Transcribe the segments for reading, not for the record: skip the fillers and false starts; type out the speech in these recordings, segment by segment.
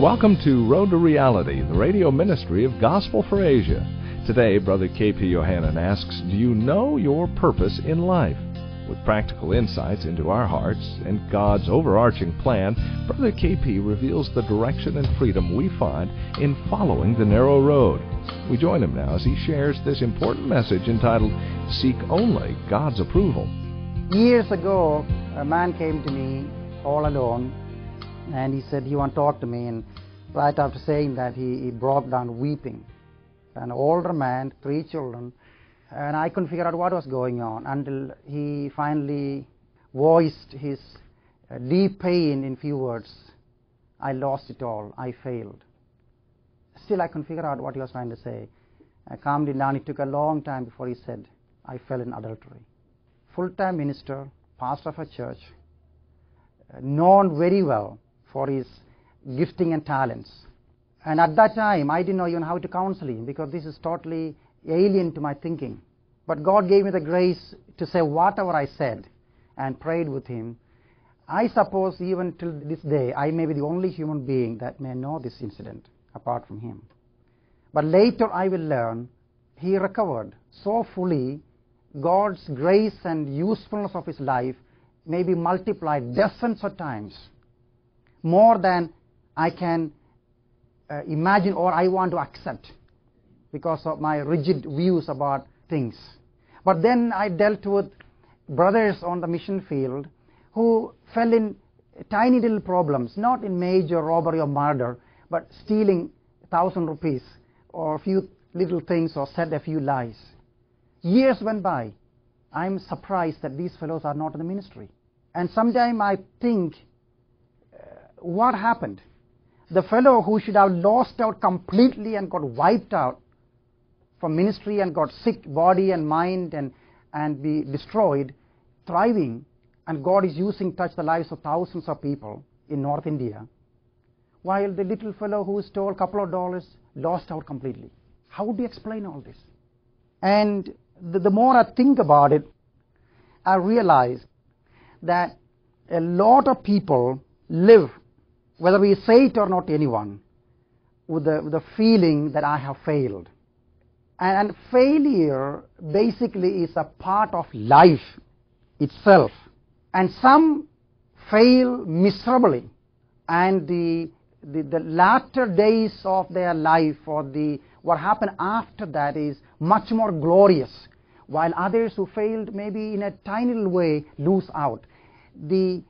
Welcome to Road to Reality, the radio ministry of Gospel for Asia. Today, Brother K.P. Yohannan asks, do you know your purpose in life? With practical insights into our hearts and God's overarching plan, Brother K.P. reveals the direction and freedom we find in following the narrow road. We join him now as he shares this important message entitled, Seek Only God's Approval. Years ago, a man came to me all alone, and he said he wanted to talk to me, and right after saying that, he broke down weeping. An older man, 3 children, and I couldn't figure out what was going on until he finally voiced his deep pain in few words. I lost it all. I failed. Still, I couldn't figure out what he was trying to say. I calmed him down. It took a long time before he said, I fell in adultery. Full-time minister, pastor of a church, known very well for his gifting and talents. And at that time, I didn't know even how to counsel him, because this is totally alien to my thinking. But God gave me the grace to say whatever I said and prayed with him. I suppose even till this day, I may be the only human being that may know this incident apart from him. But later I will learn he recovered so fully. God's grace and usefulness of his life may be multiplied dozens of times, more than I can imagine or I want to accept because of my rigid views about things. But then I dealt with brothers on the mission field who fell in tiny little problems, not in major robbery or murder, but stealing 1,000 rupees or a few little things or said a few lies. Years went by. I'm surprised that these fellows are not in the ministry. And sometimes I think, what happened? The fellow who should have lost out completely and got wiped out from ministry and got sick body and mind and be destroyed, thriving, and God is using touch the lives of thousands of people in North India, while the little fellow who stole a couple of dollars lost out completely. How would you explain all this? And the more I think about it, I realize that a lot of people live, whether we say it or not to anyone, with the feeling that I have failed. And failure basically is a part of life itself. And some fail miserably, and the latter days of their life or what happened after that is much more glorious, while others who failed maybe in a tiny little way lose out. The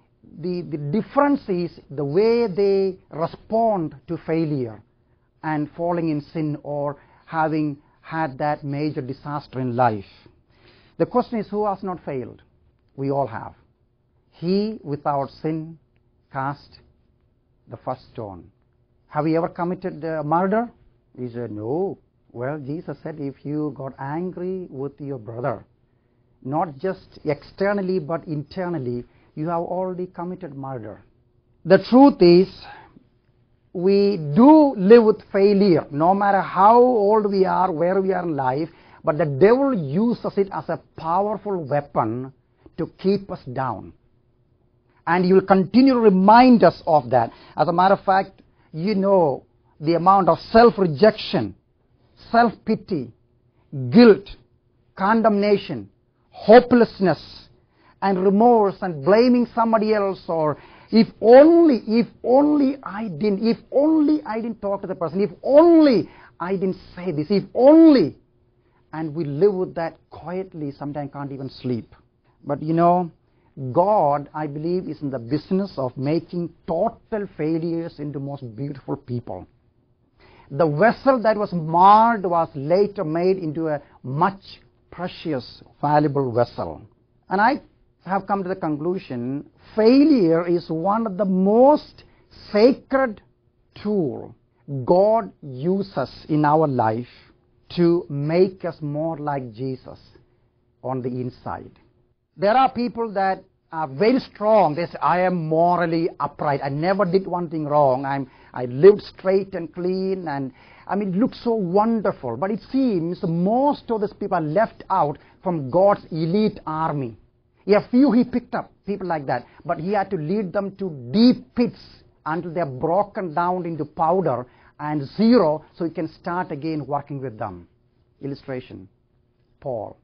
difference is the way they respond to failure and falling in sin or having had that major disaster in life. The question is, who has not failed? We all have. He without sin cast the first stone. Have you ever committed murder? He said, no. Well, Jesus said, if you got angry with your brother, not just externally but internally, you have already committed murder. The truth is, we do live with failure, no matter how old we are, where we are in life, but the devil uses it as a powerful weapon to keep us down. And he will continue to remind us of that. As a matter of fact, you know the amount of self-rejection, self-pity, guilt, condemnation, hopelessness, and remorse and blaming somebody else, or if only I didn't talk to the person, if only I didn't say this, if only, and we live with that quietly, sometimes can't even sleep. But you know, God, I believe, is in the business of making total failures into most beautiful people. The vessel that was marred was later made into a much precious, valuable vessel. And I have come to the conclusion, failure is one of the most sacred tools God uses in our life to make us more like Jesus on the inside. There are people that are very strong. They say, I am morally upright. I never did one thing wrong. I lived straight and clean, and it looks so wonderful. But it seems most of these people are left out from God's elite army. A few he picked up, people like that, but he had to lead them to deep pits until they're broken down into powder and zero, so you can start again working with them. Illustration, Paul.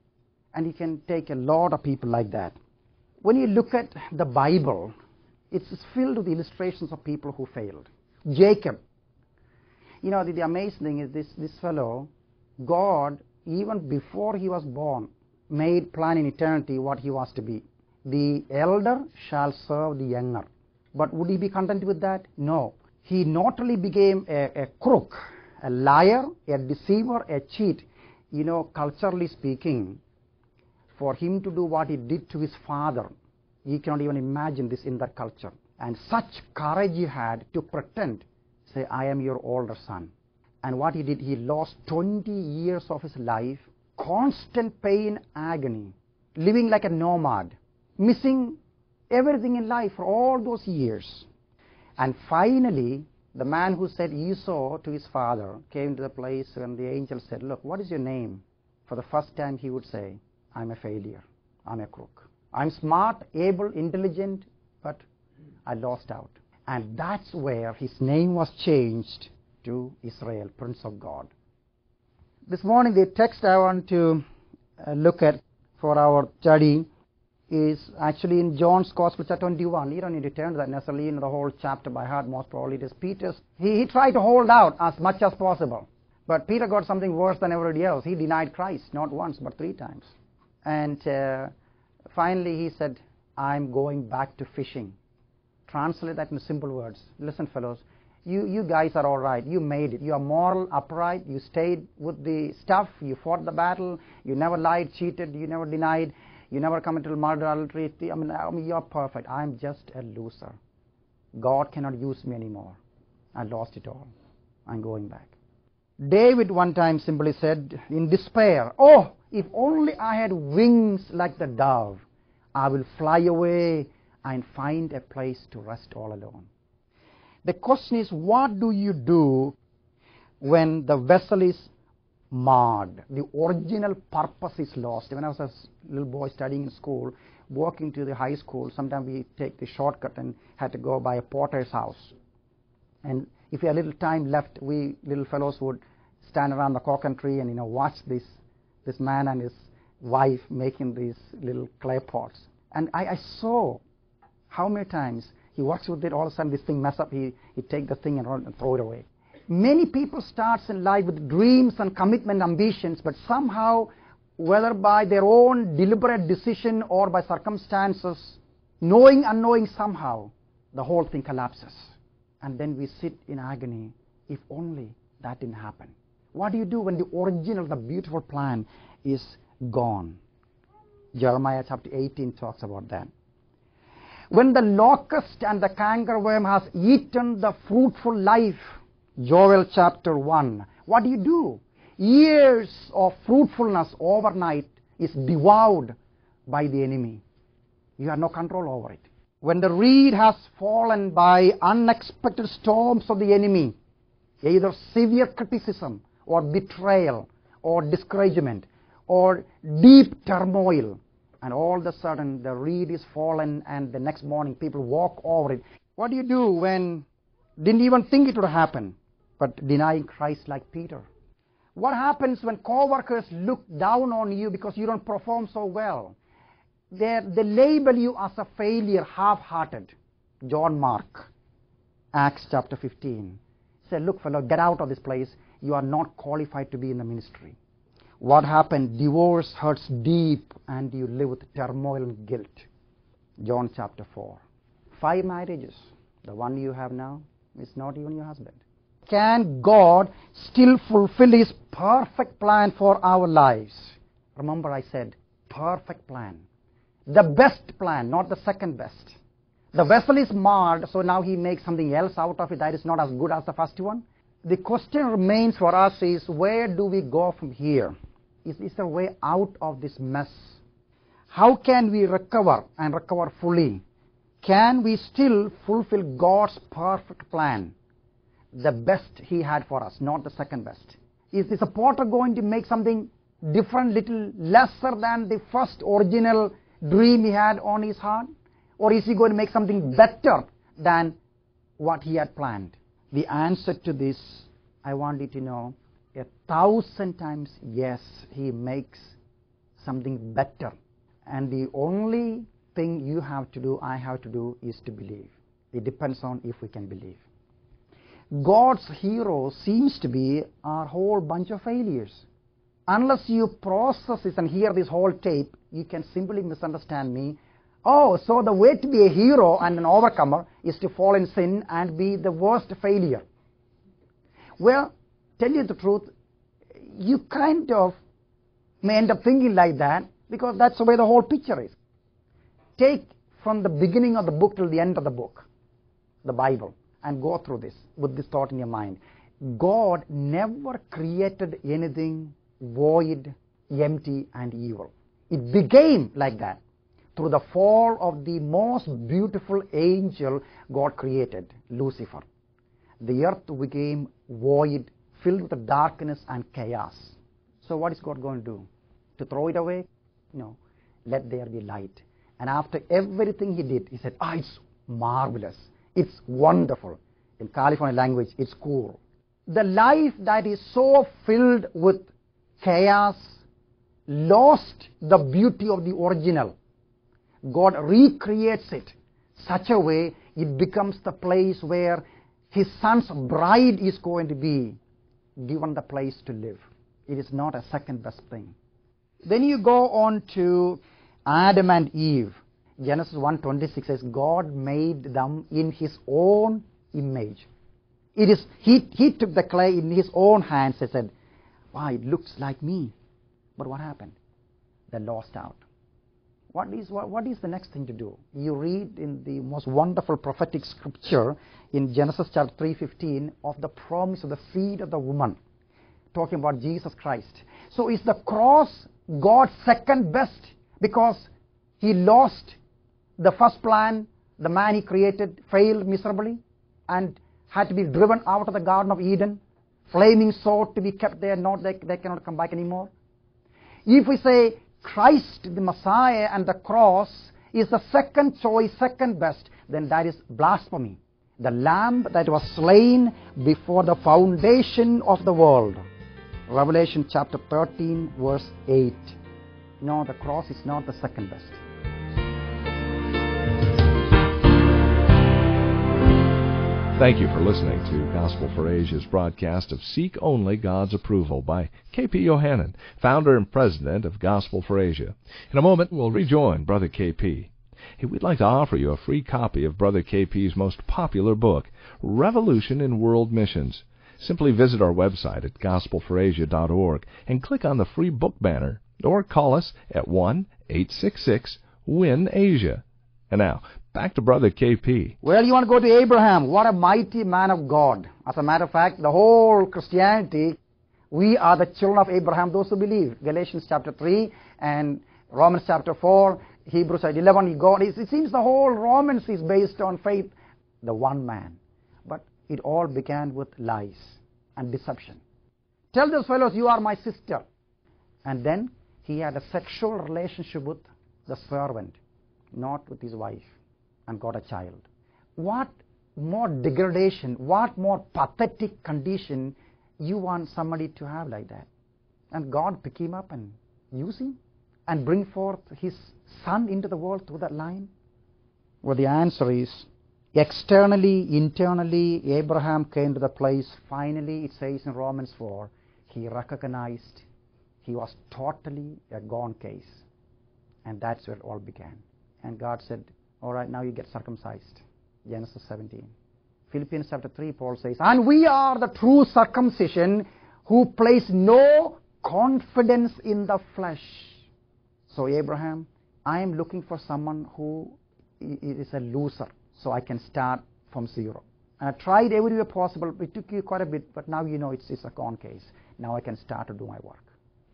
And you can take a lot of people like that. When you look at the Bible, it's filled with illustrations of people who failed. Jacob. You know, the amazing thing is this fellow, God, even before he was born, made plan in eternity what he was to be. The elder shall serve the younger. But would he be content with that? No. He not only became a crook, a liar, a deceiver, a cheat. You know, culturally speaking, for him to do what he did to his father, you cannot even imagine this in that culture. And such courage he had to pretend, say, I am your older son. And what he did, he lost 20 years of his life, constant pain, agony, living like a nomad, missing everything in life for all those years. And finally, the man who said Esau to his father came to the place when the angel said, look, what is your name? For the first time he would say, I'm a failure, I'm a crook. I'm smart, able, intelligent, but I lost out. And that's where his name was changed to Israel, Prince of God. This morning the text I want to look at for our study is actually in John's Gospel, chapter 21. You don't need to turn to that necessarily in the whole chapter by heart. Most probably it is Peter's. He tried to hold out as much as possible. But Peter got something worse than everybody else. He denied Christ, not once, but 3 times. And finally he said, I'm going back to fishing. Translate that in simple words. Listen, fellows, you guys are all right. You made it. You are moral, upright. You stayed with the stuff. You fought the battle. You never lied, cheated. You never denied. You never committed murder, adultery. I mean, you're perfect. I'm just a loser. God cannot use me anymore. I lost it all. I'm going back. David one time simply said in despair, oh, if only I had wings like the dove, I will fly away and find a place to rest all alone. The question is, what do you do when the vessel is marred? The original purpose is lost. When I was a little boy studying in school, walking to the high school, sometimes we take the shortcut and had to go by a porter's house. And if we had little time left, we little fellows would stand around the coconut tree and watch this man and his wife making these little clay pots. And I saw how many times he works with it, all of a sudden this thing mess up, he take the thing and throw it away. Many people starts in life with dreams and commitment, ambitions, but somehow, whether by their own deliberate decision or by circumstances, knowing, unknowing, somehow, the whole thing collapses. And then we sit in agony, if only that didn't happen. What do you do when the original, the beautiful plan is gone? Jeremiah chapter 18 talks about that. When the locust and the cankerworm has eaten the fruitful life, Joel chapter 1, what do? Years of fruitfulness overnight is devoured by the enemy. You have no control over it. When the reed has fallen by unexpected storms of the enemy, either severe criticism or betrayal or discouragement or deep turmoil, and all of a sudden the reed is fallen and the next morning people walk over it. What do you do when didn't even think it would happen, but denying Christ like Peter? What happens when co-workers look down on you because you don't perform so well? They label you as a failure, half-hearted. John Mark, Acts chapter 15. Say, look fellow, get out of this place. You are not qualified to be in the ministry. What happened? Divorce hurts deep and you live with turmoil and guilt. John chapter 4. 5 marriages. The one you have now is not even your husband. Can God still fulfill His perfect plan for our lives? Remember I said, perfect plan. The best plan, not the second best. The vessel is marred, so now He makes something else out of it that is not as good as the first one. The question remains for us is, where do we go from here? Is there a way out of this mess? How can we recover and recover fully? Can we still fulfill God's perfect plan? The best He had for us, not the second best. Is this a potter going to make something different, little lesser than the first original dream he had on his heart? Or is he going to make something better than what he had planned? The answer to this, I want you to know, 1,000 times yes, he makes something better. And the only thing you have to do, I have to do, is to believe. It depends on if we can believe. God's hero seems to be a whole bunch of failures. Unless you process this and hear this whole tape, you can simply misunderstand me. Oh, so the way to be a hero and an overcomer is to fall in sin and be the worst failure. Well, tell you the truth, you kind of may end up thinking like that because that's the way the whole picture is. Take from the beginning of the book till the end of the book, the Bible, and go through this with this thought in your mind. God never created anything void, empty, and evil. It became like that through the fall of the most beautiful angel God created, Lucifer. The earth became void, filled with darkness and chaos. So what is God going to do? To throw it away? No. Let there be light. And after everything he did, he said, it's marvelous. It's wonderful. In California language, it's cool. The life that is so filled with chaos lost the beauty of the original. God recreates it such a way it becomes the place where his son's bride is going to be given the place to live. It is not a second best thing. Then you go on to Adam and Eve. Genesis 1:26 says, God made them in his own image. It is he took the clay in his own hands and said, wow, it looks like me. But what happened? They lost out. What is the next thing to do? You read in the most wonderful prophetic scripture in Genesis chapter 3:15 of the promise of the seed of the woman, talking about Jesus Christ. So is the cross God's second best because he lost the first plan, the man he created failed miserably and had to be driven out of the Garden of Eden, flaming sword to be kept there, they cannot come back anymore? If we say Christ, the Messiah, and the cross is the second choice, second best, then that is blasphemy. The lamb that was slain before the foundation of the world. Revelation chapter 13, verse 8. No, the cross is not the second best. Thank you for listening to Gospel for Asia's broadcast of Seek Only God's Approval by K.P. Yohannan, founder and president of Gospel for Asia. In a moment, we'll rejoin Brother K.P. Hey, we'd like to offer you a free copy of Brother K.P.'s most popular book, Revolution in World Missions. Simply visit our website at gospelforasia.org and click on the free book banner or call us at 1-866-WIN-ASIA. And now, back to Brother K.P. Well, you want to go to Abraham. What a mighty man of God. As a matter of fact, the whole Christianity, we are the children of Abraham, those who believe. Galatians chapter 3 and Romans chapter 4, Hebrews chapter 11, it seems the whole Romans is based on faith, the one man. But it all began with lies and deception. Tell those fellows, you are my sister. And then he had a sexual relationship with the servant, not with his wife, and got a child. What more degradation, what more pathetic condition you want somebody to have like that? And God pick him up and use him and bring forth his son into the world through that line? Well, the answer is externally, internally, Abraham came to the place, finally, it says in Romans 4, he recognized he was totally a gone case. And that's where it all began. And God said, all right, now you get circumcised. Genesis 17. Philippians chapter 3, Paul says, and we are the true circumcision who place no confidence in the flesh. So Abraham, I am looking for someone who is a loser, so I can start from zero. And I tried every way possible. It took you quite a bit, but now you know it's a gone case. Now I can start to do my work.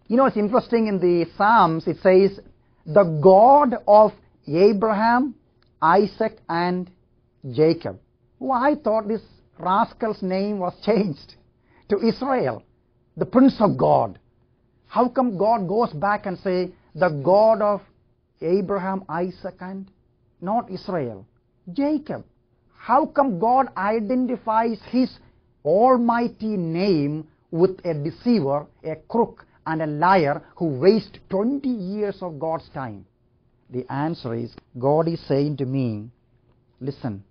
You know, it's interesting in the Psalms, it says, the God of Abraham, Isaac, and Jacob. Well, I thought this rascal's name was changed to Israel, the Prince of God. How come God goes back and say, the God of Abraham, Isaac, and not Israel, Jacob? How come God identifies His almighty name with a deceiver, a crook, and a liar who wastes 20 years of God's time? The answer is, God is saying to me, listen,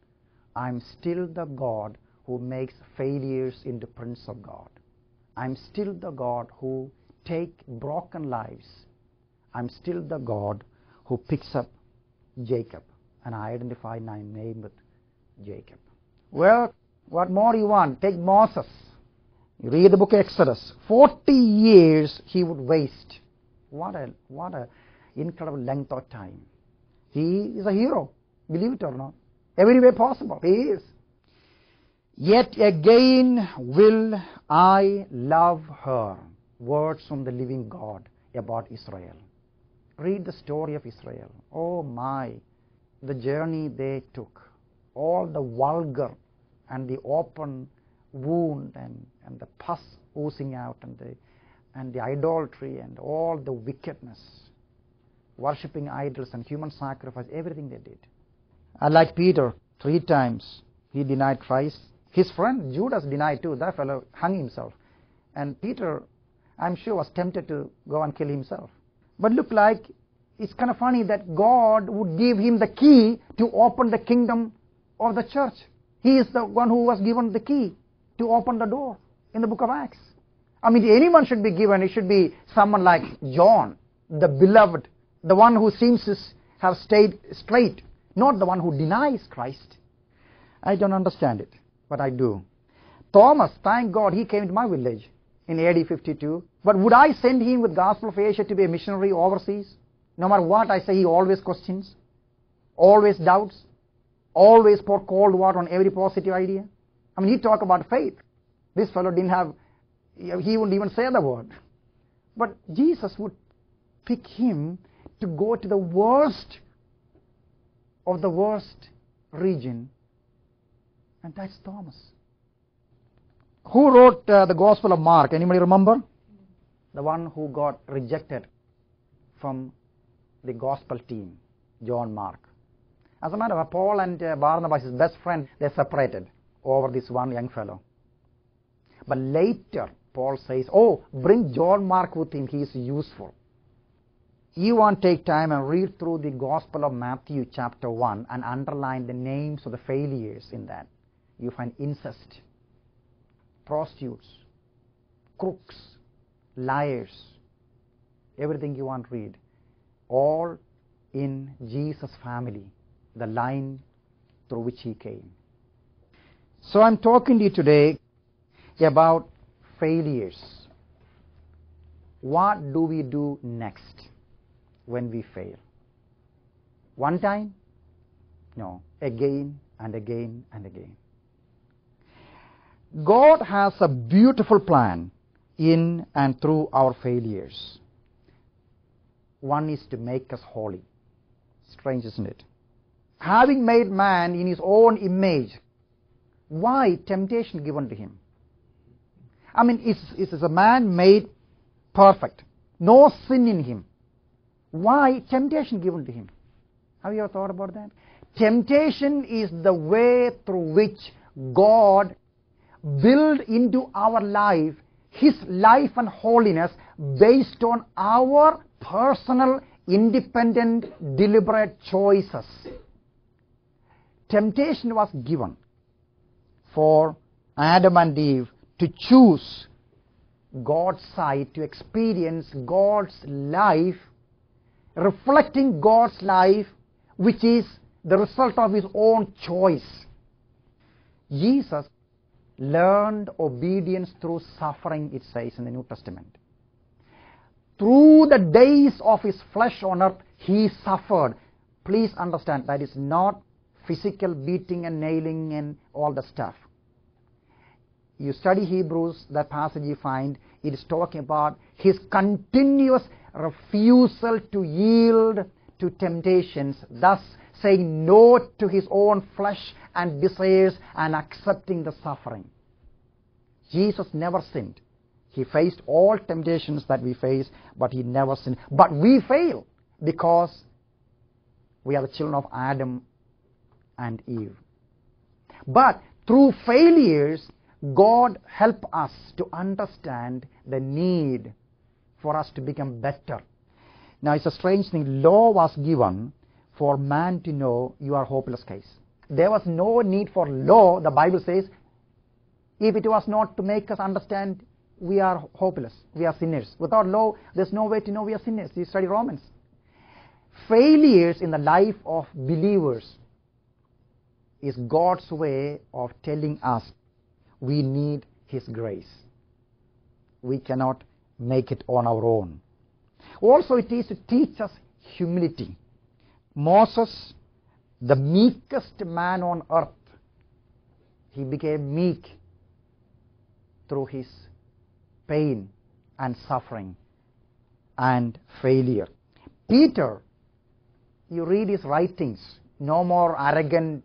I'm still the God who makes failures into Prince of God. I'm still the God who takes broken lives. I'm still the God who picks up Jacob, and I identify my name with Jacob. Well, what more do you want? Take Moses. You read the book of Exodus. 40 years he would waste. What a incredible length of time. He is a hero, believe it or not. Every way possible, he is. Yet again will I love her. Words from the living God about Israel. Read the story of Israel. Oh my, the journey they took. All the vulgar and the open wound and the pus oozing out and the idolatry and all the wickedness. Worshipping idols and human sacrifice, everything they did. Like Peter, 3 times he denied Christ. His friend Judas denied too. That fellow hung himself. And Peter, I'm sure, was tempted to go and kill himself. But look like, it's kind of funny that God would give him the key to open the kingdom of the church. He is the one who was given the key to open the door in the book of Acts. I mean, anyone should be given. It should be someone like John, the beloved, the one who seems to have stayed straight, not the one who denies Christ. I don't understand it, but I do. Thomas, thank God, he came to my village in AD 52. But would I send him with Gospel of Asia to be a missionary overseas? No matter what I say, he always questions, always doubts, always pour cold water on every positive idea. I mean, he talk about faith. This fellow didn't have, he wouldn't even say the word. But Jesus would pick him to go to the worst of the worst region, and that's Thomas. Who wrote the Gospel of Mark? Anybody remember? The one who got rejected from the gospel team, John Mark. As a matter of fact, Paul and Barnabas, his best friend, they separated over this one young fellow. But later, Paul says, oh, bring John Mark with him, he is useful. You want to take time and read through the Gospel of Matthew chapter 1 and underline the names of the failures in that. You find incest, prostitutes, crooks, liars, everything you want to read. All in Jesus' family, the line through which he came. So I'm talking to you today about failures. What do we do next when we fail? One time? No. Again and again and again. God has a beautiful plan in and through our failures. One is to make us holy. Strange, isn't it? Having made man in his own image, why temptation given to him? I mean, is a man made perfect, no sin in him. Why temptation given to him? Have you ever thought about that? Temptation is the way through which God build into our life His life and holiness based on our personal, independent, deliberate choices. Temptation was given for Adam and Eve to choose God's side, to experience God's life, reflecting God's life, which is the result of his own choice. Jesus learned obedience through suffering, it says in the New Testament. Through the days of his flesh on earth, he suffered. Please understand, that is not physical beating and nailing and all the stuff. You study Hebrews, that passage you find, it is talking about his continuous refusal to yield to temptations, thus saying no to his own flesh and desires and accepting the suffering. Jesus never sinned. He faced all temptations that we face, but he never sinned. But we fail because we are the children of Adam and Eve. But through failures, God help us to understand the need for us to become better. Now it's a strange thing. Law was given for man to know you are hopeless case. There was no need for law, the Bible says, if it was not to make us understand we are hopeless, we are sinners. Without law, there's no way to know we are sinners. You study Romans. Failures in the life of believers is God's way of telling us we need His grace. We cannot make it on our own. Also, it is to teach us humility. Moses, the meekest man on earth, he became meek through his pain and suffering and failure. Peter, you read his writings, no more arrogant,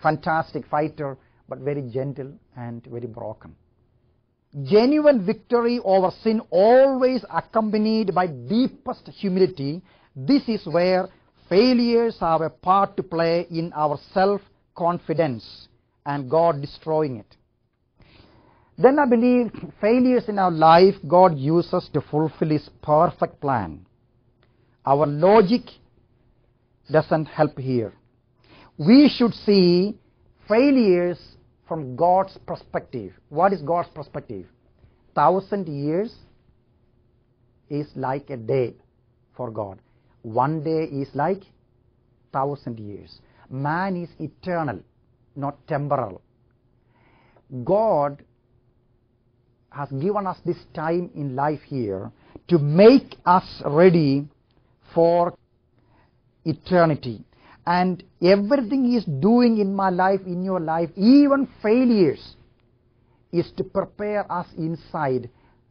fantastic fighter, but very gentle and very broken. Genuine victory over sin always accompanied by deepest humility. This is where failures have a part to play in our self-confidence and God destroying it. Then I believe failures in our life God uses to fulfill His perfect plan. Our logic doesn't help here. We should see failures from God's perspective. What is God's perspective? 1,000 years is like a day for God. 1 day is like 1,000 years. Man is eternal, not temporal. God has given us this time in life here to make us ready for eternity. And everything He is doing in my life, in your life, even failures, is to prepare us inside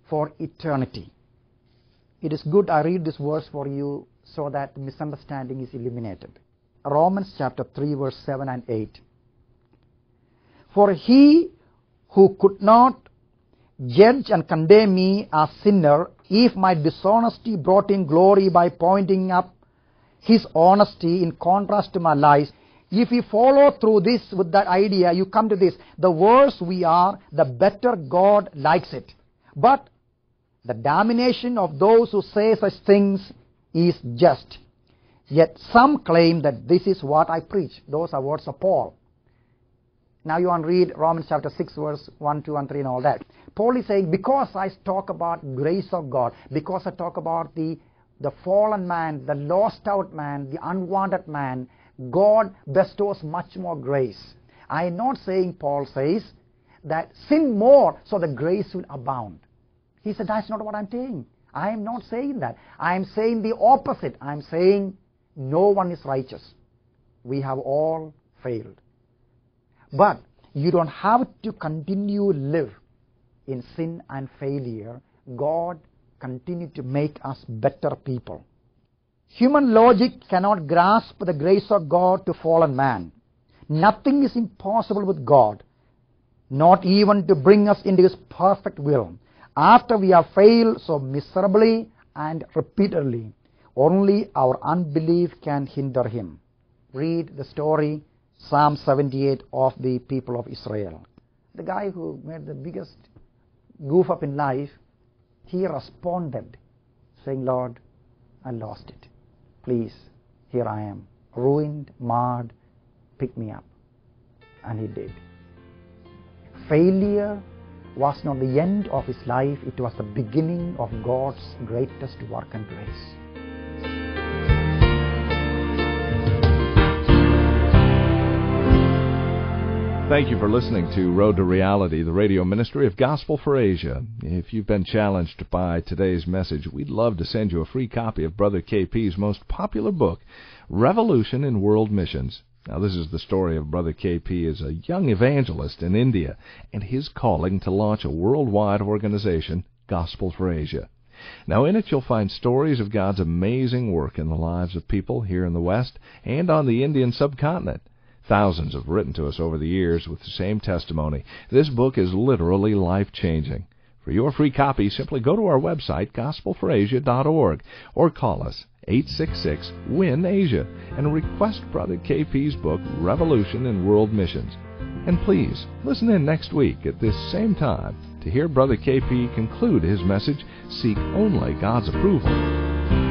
for eternity. It is good I read this verse for you so that misunderstanding is eliminated. Romans chapter 3 verse 7 and 8. For He who could not judge and condemn me as sinner, if my dishonesty brought in glory by pointing up His honesty in contrast to my lies. If you follow through this with that idea, you come to this: the worse we are, the better God likes it. But the damnation of those who say such things is just. Yet some claim that this is what I preach. Those are words of Paul. Now you want to read Romans chapter 6 verse 1, 2 and 3 and all that. Paul is saying, because I talk about grace of God, because I talk about the fallen man, the lost out man, the unwanted man, God bestows much more grace. I am not saying, Paul says, that sin more so the grace will abound. He said, that's not what I'm saying. I am not saying that. I am saying the opposite. I am saying no one is righteous. We have all failed. But you don't have to continue live in sin and failure. God continue to make us better people. Human logic cannot grasp the grace of God to fallen man. Nothing is impossible with God, not even to bring us into His perfect will. After we have failed so miserably and repeatedly, only our unbelief can hinder Him. Read the story, Psalm 78, of the people of Israel. The guy who made the biggest goof up in life, he responded saying, Lord, I lost it. Please, here I am, ruined, marred, pick me up. And he did. Failure was not the end of his life, it was the beginning of God's greatest work and grace. Thank you for listening to Road to Reality, the radio ministry of Gospel for Asia. If you've been challenged by today's message, we'd love to send you a free copy of Brother KP's most popular book, Revolution in World Missions. Now, this is the story of Brother KP as a young evangelist in India and his calling to launch a worldwide organization, Gospel for Asia. Now, in it you'll find stories of God's amazing work in the lives of people here in the West and on the Indian subcontinent. Thousands have written to us over the years with the same testimony. This book is literally life-changing. For your free copy, simply go to our website, gospelforasia.org, or call us, 866-WIN-ASIA, and request Brother KP's book, Revolution in World Missions. And please, listen in next week at this same time to hear Brother KP conclude his message, Seek Only God's Approval.